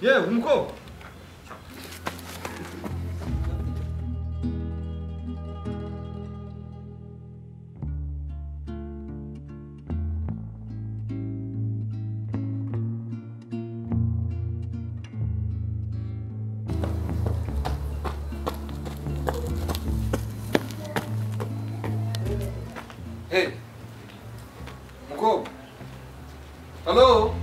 Yeah, umukobwa. Hey, umukobwa. Hello?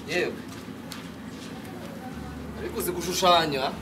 Yewe ariko uzi gushushanya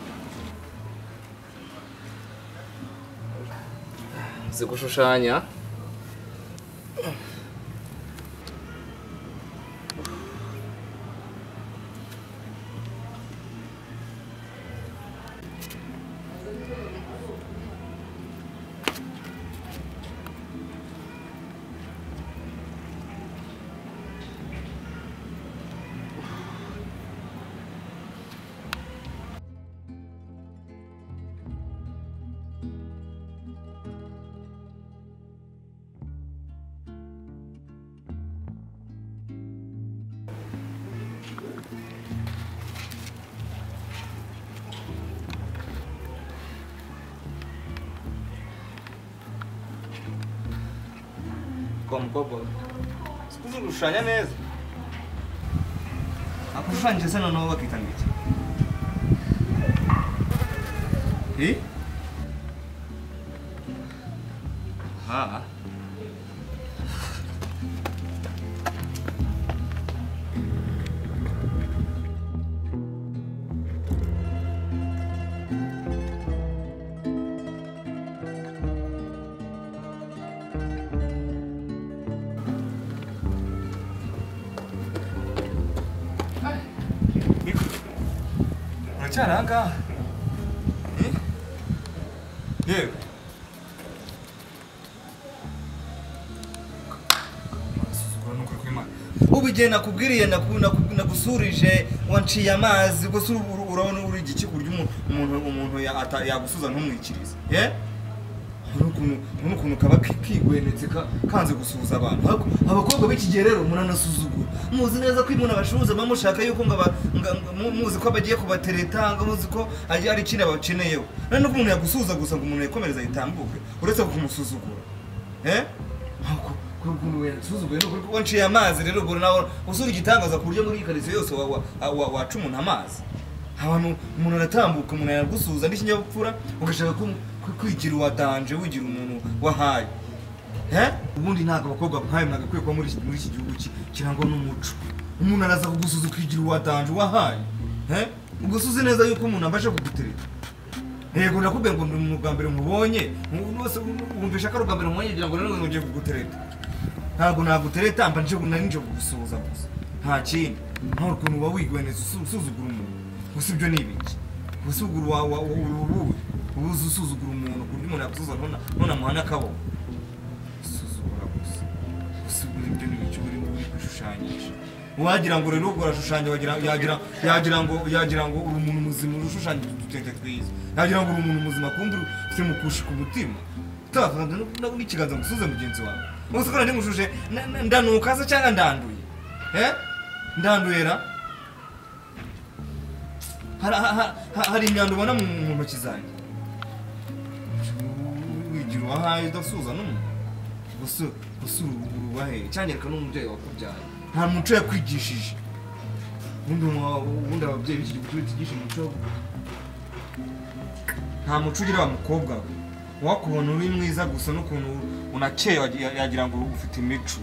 kwa mukobwa. Sikuzi gushushanya neza. Akushushanya sana naho bakita ngiki. Ha. Charanga. Yewe. Ubigenda kubwiriye nagusurije wanciye amazi gusa urabona uri igiki kurya umuntu yagusuza ntumwikirize. Ukuntu kaba kigwenetse kanze gusuhuza abantu. Abakobwa b'iki gihe rero munanasuzugura. Muzi neza ko umuntu abashuza bamushaka yuko muzi ko bagiye kubatereta, muzi ko ari ikindi abakeneyeho. None umuntu yagusuza gusa ngo umuntu yakomereza yitambuke uretse kumusuzugura. Ukuntu we yasuzuguye no wanciye amazi rero ubwo naho usura igitangaza ku buryo muri ikariso yose waca umuntu amazi. Abantu umuntu aratambuka umuntu yagusuza n'ikinyabupfura ugashaka kwigira wadanje wigira umuntu wahaye. Ubundi ntago abakobwa nkayo mwagakwiye kuba muri iki gihugu kirangwa n'umuco. Umuntu araza kugusuza ukigira wadanje wahaye. Ugusuze neza yuko umuntu ambasha kugutereta. Yego ndakubwira ngo mu bwambere mubonye wose wumvisha ko rugambere mubonye kugira ngo rero ngiye kugutereta. Ntago nagutereta mba nje kugusuza gusa. Nta kindi. Nta ukuntu uba wigweneza usuzugura umuntu. Gusa ibyo ni ibiki. Gusuzugura ubuze usuzugura umuntu kuburyo umuntu yakusuza none amuhana akabo. Usuzugura gusa. Usuzugura ibyo ni ibiki uri gushushanyisha. Wagira ngo rero urashushanya yagira ngo uri umuntu muzima urushushanya tutete twiza. Yagira ngo uri umuntu muzima kundi ufite mukushi ku mutima. Utafanda n'ikiganza ngusuze mugenzi wawe. Muzi ko ngushuje ndanuka se cyangwa ndanduye. Ndanduyera. Hari imyanda ubona mu ntoki zanjye. Wigira uwahaye udasuza n'umuntu. Gusa urubahe cyanyereka n'umubyeyi wakubyaye. Nta muco yakwigishije. Ubundi ababyeyi b'iki gihugu bigisha umuco. Nta muco ugira wa mukobwa we. Wakubona uri mwiza gusa n'ukuntu unakeye yagira ngo ufite imico.